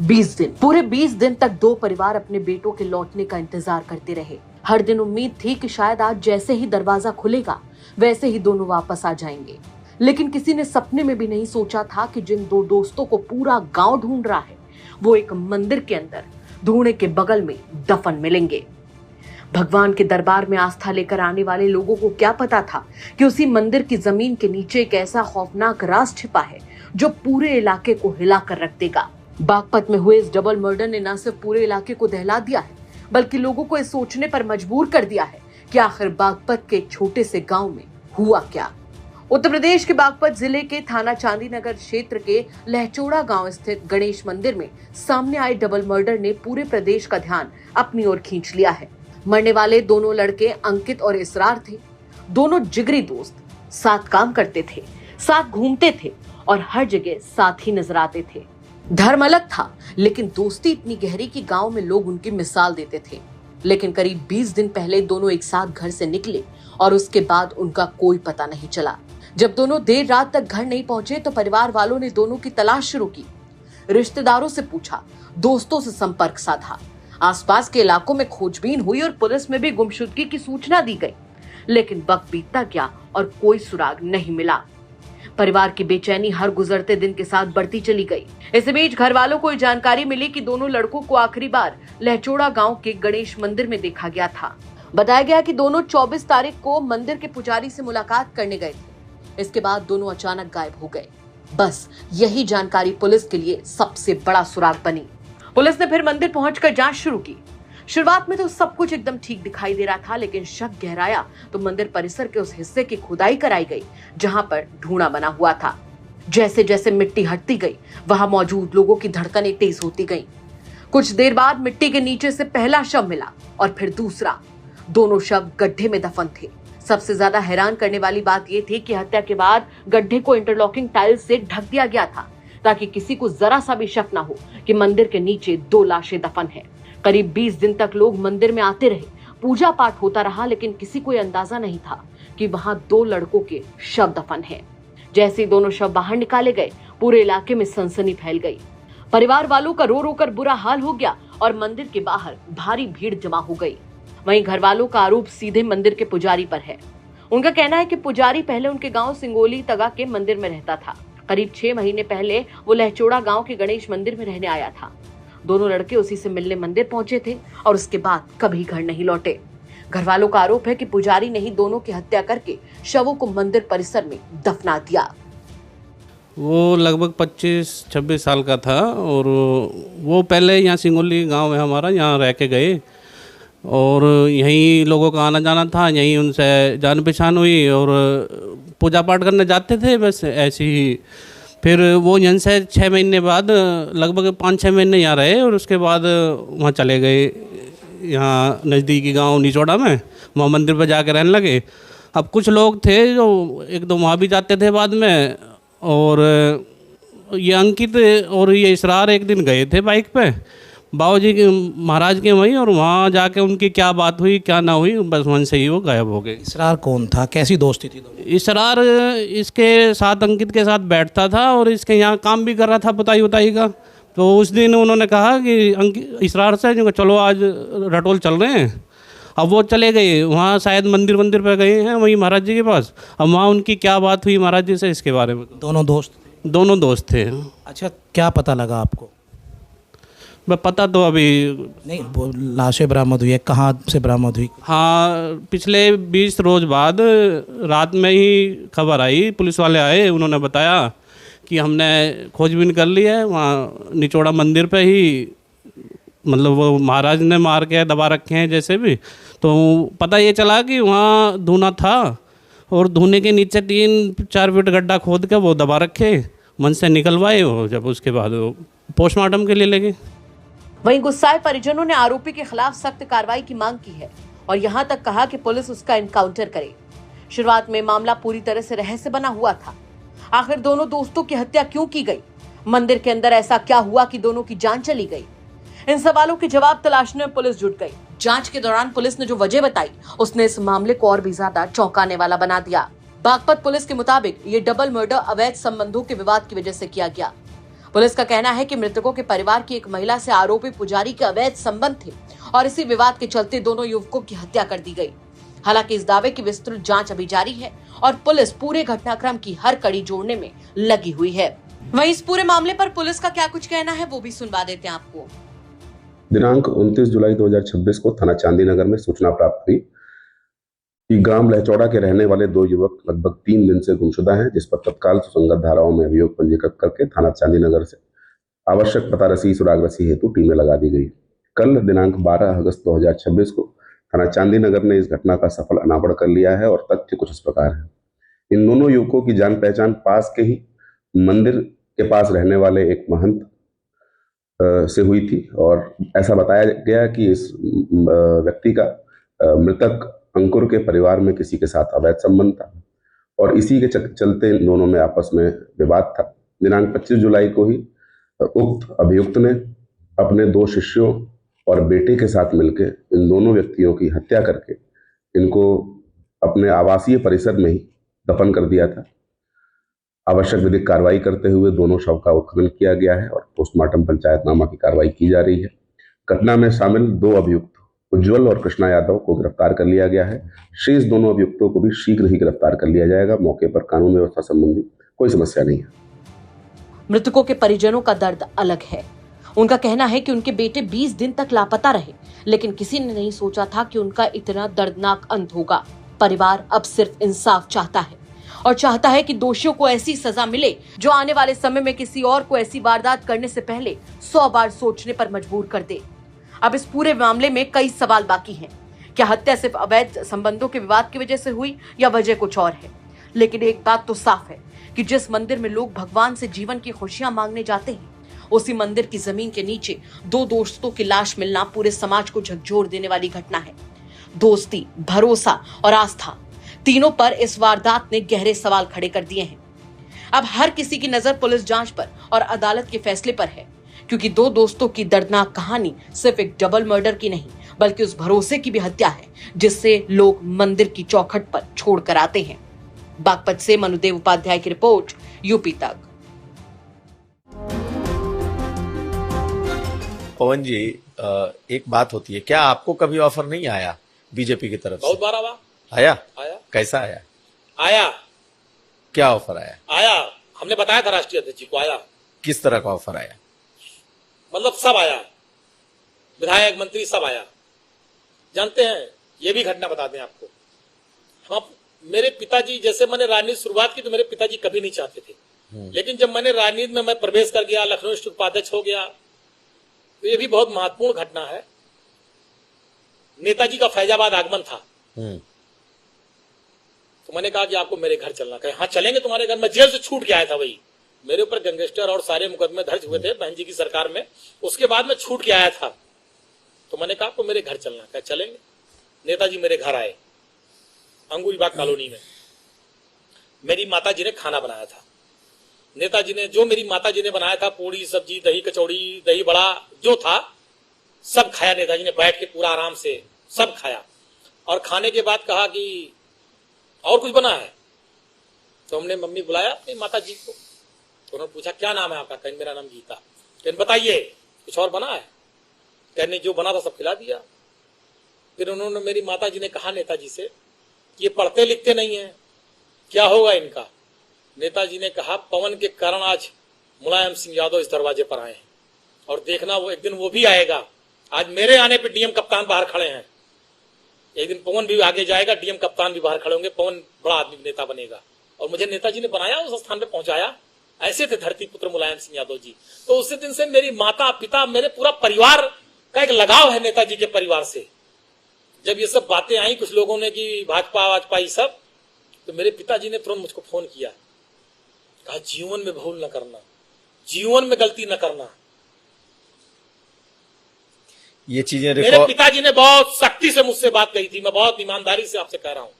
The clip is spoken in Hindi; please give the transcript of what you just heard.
20 दिन, पूरे 20 दिन तक दो परिवार अपने बेटों के लौटने का इंतजार करते रहे। हर दिन उम्मीद थी कि शायद आज जैसे ही दरवाजा खुलेगा वैसे ही दोनों वापस आ जाएंगे। लेकिन किसी ने सपने में भी नहीं सोचा था कि जिन दो दोस्तों को पूरा गांव ढूंढ रहा है वो एक मंदिर के अंदर धूणे के बगल में दफन मिलेंगे। भगवान के दरबार में आस्था लेकर आने वाले लोगों को क्या पता था कि उसी मंदिर की जमीन के नीचे एक ऐसा खौफनाक राज छिपा है जो पूरे इलाके को हिला कर रख देगा। बागपत में हुए इस डबल मर्डर ने न सिर्फ पूरे इलाके को दहला दिया है बल्कि लोगों को इस सोचने पर मजबूर कर दिया है कि आखिर बागपत के एक छोटे से गांव में हुआ क्या। उत्तर प्रदेश के बागपत जिले के थाना चांदी नगर क्षेत्र के लहचोड़ा गांव स्थित गणेश मंदिर में सामने आए डबल मर्डर ने पूरे प्रदेश का ध्यान अपनी ओर खींच लिया है। मरने वाले दोनों लड़के अंकित और इसरार थे। दोनों जिगरी दोस्त, साथ काम करते थे, साथ घूमते थे और हर जगह साथ ही नजर आते थे। धर्म अलग था लेकिन दोस्ती इतनी गहरी कि गांव में लोग उनकी मिसाल देते थे। लेकिन करीब 20 दिन पहले दोनों एक साथ घर से निकले और उसके बाद उनका कोई पता नहीं चला। जब दोनों देर रात तक घर नहीं पहुंचे तो परिवार वालों ने दोनों की तलाश शुरू की। रिश्तेदारों से पूछा, दोस्तों से संपर्क साधा, आसपास के इलाकों में खोजबीन हुई और पुलिस में भी गुमशुदगी की सूचना दी गई। लेकिन वक्त बीतता गया और कोई सुराग नहीं मिला। परिवार की बेचैनी हर गुजरते दिन के साथ बढ़ती चली गई। इस बीच घर वालों को जानकारी मिली कि दोनों लड़कों को आखिरी बार लहचोड़ा गांव के गणेश मंदिर में देखा गया था। बताया गया कि दोनों 24 तारीख को मंदिर के पुजारी से मुलाकात करने गए थे। इसके बाद दोनों अचानक गायब हो गए। बस यही जानकारी पुलिस के लिए सबसे बड़ा सुराग बनी। पुलिस ने फिर मंदिर पहुंचकर जांच शुरू की। शुरुआत में तो सब कुछ एकदम ठीक दिखाई दे रहा था, लेकिन शक गहराया तो मंदिर परिसर के उस हिस्से की खुदाई कराई गई जहां पर ढूंढा बना हुआ था। जैसे जैसे मिट्टी हटती गई वहां मौजूद लोगों की धड़कनें तेज होती गईं। कुछ देर बाद मिट्टी के नीचे से पहला शव मिला और फिर दूसरा। दोनों शव गड्ढे में दफन थे। सबसे ज्यादा हैरान करने वाली बात यह थी कि हत्या के बाद गड्ढे को इंटरलॉकिंग टाइल्स से ढक दिया गया था ताकि किसी को जरा सा भी शक ना हो कि मंदिर के नीचे दो लाशें दफन है। करीब 20 दिन तक लोग मंदिर में आते रहे, पूजा पाठ होता रहा, लेकिन किसी को अंदाजा नहीं था कि वहां दो लड़कों के शव दफन हैं। जैसे ही दोनों शव बाहर निकाले गए पूरे इलाके में सनसनी फैल गई। परिवार वालों का रो रो कर बुरा हाल हो गया और मंदिर के बाहर भारी भीड़ जमा हो गई। वहीं घर वालों का आरोप सीधे मंदिर के पुजारी पर है। उनका कहना है कि पुजारी पहले उनके गांव सिंगोली तगा के मंदिर में रहता था। करीब 6 महीने पहले वो लहचोड़ा गांव के गणेश मंदिर में रहने आया था। दोनों लड़के उसी से मिलने मंदिर पहुंचे थे और उसके बाद कभी घर नहीं लौटे। घर वालों का आरोप है कि पुजारी ने ही दोनों की हत्या करके शवों को मंदिर परिसर में दफना दिया। वो लगभग 25-26 साल का था और वो पहले यहाँ सिंगोली गांव है हमारा, यहाँ रह के गए और यहीं लोगों का आना जाना था। यहीं उनसे जान पहचान हुई और पूजा पाठ करने जाते थे बस ऐसे ही। फिर वो यहाँ से 6 महीने बाद लगभग 5-6 महीने यहाँ रहे और उसके बाद वहाँ चले गए, यहाँ नज़दीकी गांव निचोड़ा में, वहाँ मंदिर पर जाकर रहने लगे। अब कुछ लोग थे जो एक दो वहाँ भी जाते थे बाद में, और ये अंकित और ये इसरार एक दिन गए थे बाइक पे बाबूजी के महाराज के वहीं, और वहाँ जाके उनकी क्या बात हुई क्या ना हुई बस वहीं से ही वो गायब हो गए। इसरार कौन था, कैसी दोस्ती थी दोनों? इसरार इसके साथ अंकित के साथ बैठता था और इसके यहाँ काम भी कर रहा था पुताई उताई का। तो उस दिन उन्होंने कहा कि इसरार से जो चलो आज रटोल चल रहे हैं। अब वो चले गए वहाँ, शायद मंदिर पर गए हैं वहीं महाराज जी के पास। अब वहाँ उनकी क्या बात हुई महाराज जी से इसके बारे में। दोनों दोस्त थे। अच्छा, क्या पता लगा आपको? पता तो अभी नहीं, वो लाशें बरामद हुई है, कहाँ से बरामद हुई? हाँ, पिछले 20 रोज बाद रात में ही खबर आई, पुलिस वाले आए, उन्होंने बताया कि हमने खोजबीन कर ली है वहाँ निचोड़ा मंदिर पे ही, मतलब वो महाराज ने मार के दबा रखे हैं जैसे भी। तो पता ये चला कि वहाँ धूना था और धूने के नीचे 3-4 फीट गड्ढा खोद के वो दबा रखे, मन से निकलवाए हो, जब उसके बाद वो पोस्टमार्टम के लिए ले गए। वहीं गुस्साए परिजनों ने आरोपी के खिलाफ सख्त कार्रवाई की मांग की है और यहां तक कहा कि पुलिस उसका एनकाउंटर करे। शुरुआत में मामला पूरी तरह से रहस्य बना हुआ था। आखिर दोनों दोस्तों की हत्या क्यों की गई? मंदिर के अंदर ऐसा क्या हुआ कि दोनों की जान चली गई? इन सवालों के जवाब तलाशने में पुलिस जुट गई। जांच के दौरान पुलिस ने जो वजह बताई उसने इस मामले को और भी ज्यादा चौंकाने वाला बना दिया। बागपत पुलिस के मुताबिक ये डबल मर्डर अवैध संबंधों के विवाद की वजह से किया गया। पुलिस का कहना है कि मृतकों के परिवार की एक महिला से आरोपी पुजारी के अवैध संबंध थे और इसी विवाद के चलते दोनों युवकों की हत्या कर दी गई। हालांकि इस दावे की विस्तृत जांच अभी जारी है और पुलिस पूरे घटनाक्रम की हर कड़ी जोड़ने में लगी हुई है। वहीं इस पूरे मामले पर पुलिस का क्या कुछ कहना है वो भी सुनवा देते हैं आपको। दिनांक 29 जुलाई 2026 को थाना चांदी नगर में सूचना प्राप्त हुई कि ग्राम लहचौड़ा के रहने वाले 2 युवक लगभग 3 दिन से गुमशुदा हैं, जिस पर तत्काल सुसंगत धाराओं में अभियोग पंजीकृत करके थाना चांदी नगर से आवश्यक पता रसी सुराग रसी हेतु टीमें लगा दी गई। कल दिनांक 12 अगस्त 2026 को थाना चांदी नगर ने इस घटना का सफल अनावरण कर लिया है और तथ्य कुछ इस प्रकार है। इन दोनों युवकों की जान पहचान पास के ही मंदिर के पास रहने वाले एक महंत से हुई थी और ऐसा बताया गया कि इस व्यक्ति का मृतक अंकुर के परिवार में किसी के साथ अवैध संबंध था और इसी के चलते इन दोनों में आपस में विवाद था। दिनांक 25 जुलाई को ही उक्त अभियुक्त ने अपने 2 शिष्यों और बेटे के साथ मिलकर इन दोनों व्यक्तियों की हत्या करके इनको अपने आवासीय परिसर में ही दफन कर दिया था। आवश्यक विधिक कार्रवाई करते हुए दोनों शव का उत्खनन किया गया है और पोस्टमार्टम पंचायतनामा की कार्रवाई की जा रही है। घटना में शामिल 2 अभियुक्त उज्जवल और कृष्णा यादव को गिरफ्तार कर लिया गया है। शेष दोनों अभियुक्तों को भी शीघ्र ही गिरफ्तार कर लिया जाएगा। मौके पर कानून व्यवस्था संबंधी कोई समस्या नहीं है। मृतकों के परिजनों का दर्द अलग है। उनका कहना है कि उनके बेटे 20 दिन तक लापता रहे, लेकिन किसी ने नहीं सोचा था कि उनका इतना दर्दनाक अंत होगा। परिवार अब सिर्फ इंसाफ चाहता है और चाहता है कि दोषियों को ऐसी सजा मिले जो आने वाले समय में किसी और को ऐसी वारदात करने से पहले 100 बार सोचने पर मजबूर कर दे। अब इस पूरे मामले में कई सवाल बाकी हैं। क्या हत्या सिर्फ अवैध संबंधों के विवाद की वजह से हुई या वजह कुछ और है? लेकिन एक बात तो साफ है कि जिस मंदिर में लोग भगवान से जीवन की खुशियां मांगने जाते हैं, उसी मंदिर की जमीन के नीचे 2 दोस्तों की लाश मिलना पूरे समाज को झकझोर देने वाली घटना है। दोस्ती, भरोसा और आस्था, तीनों पर इस वारदात ने गहरे सवाल खड़े कर दिए हैं। अब हर किसी की नजर पुलिस जांच पर और अदालत के फैसले पर है, क्योंकि 2 दोस्तों की दर्दनाक कहानी सिर्फ एक डबल मर्डर की नहीं, बल्कि उस भरोसे की भी हत्या है जिससे लोग मंदिर की चौखट पर छोड़ कर आते हैं। बागपत से मनुदेव उपाध्याय की रिपोर्ट, यूपी तक। पवन जी, एक बात होती है, क्या आपको कभी ऑफर नहीं आया बीजेपी की तरफ से? बहुत बार आया। कैसा आया? क्या ऑफर आया? हमने बताया था राष्ट्रीय अध्यक्ष जी को। आया। किस तरह का ऑफर आया? मतलब सब आया, विधायक, मंत्री सब आया। जानते हैं, ये भी घटना बता दें आपको, हम मेरे पिताजी, जैसे मैंने राजनीति शुरुआत की तो मेरे पिताजी कभी नहीं चाहते थे, लेकिन जब मैंने राजनीति में मैं प्रवेश कर गया, लखनऊ स्थित उपाध्यक्ष हो गया, तो ये भी बहुत महत्वपूर्ण घटना है। नेताजी का फैजाबाद आगमन था, तो मैंने कहा कि आपको मेरे घर चलना। कहे हाँ चलेंगे तुम्हारे घर। मैं जेल से छूट के आया था, वही मेरे ऊपर गैंगस्टर और सारे मुकदमे दर्ज हुए थे बहन जी की सरकार में, उसके बाद मैं छूट के आया था। तो मैंने कहा आपको मेरे घर चलना। कहा चलेंगे। नेताजी मेरे घर आए, अंगूरी बाग कॉलोनी में। मेरी माताजी ने खाना बनाया था। नेताजी ने, जो मेरी माताजी ने बनाया था, पूड़ी सब्जी, दही कचौड़ी, दही बड़ा जो था सब खाया। नेताजी ने बैठ के पूरा आराम से सब खाया और खाने के बाद कहा कि और कुछ बना है? तो हमने मम्मी बुलाया अपनी माता जी को, तो उन्होंने पूछा क्या नाम है आपका? कहने मेरा नाम गीता। कहने बताइए कुछ और बना है? कहने जो बना था सब खिला दिया। फिर उन्होंने, मेरी माता जी ने कहा नेताजी से, ये पढ़ते लिखते नहीं है, क्या होगा इनका? नेताजी ने कहा पवन के कारण आज मुलायम सिंह यादव इस दरवाजे पर आए हैं और देखना वो एक दिन वो भी आएगा। आज मेरे आने पे डीएम कप्तान बाहर खड़े हैं, एक दिन पवन भी आगे जाएगा, डीएम कप्तान भी बाहर खड़े होंगे, पवन बड़ा आदमी नेता बनेगा। और मुझे नेताजी ने बनाया, उस स्थान पे पहुंचाया। ऐसे थे धरती पुत्र मुलायम सिंह यादव जी। तो उसी दिन से मेरी माता पिता, मेरे पूरा परिवार का एक लगाव है नेताजी के परिवार से। जब ये सब बातें आई कुछ लोगों ने कि भाजपा ये सब, तो मेरे पिताजी ने तुरंत मुझको फोन किया, कहा जीवन में भूल न करना, जीवन में गलती न करना। ये चीजें मेरे पिताजी ने बहुत सख्ती से मुझसे बात कही थी। मैं बहुत ईमानदारी से आपसे कह रहा हूं।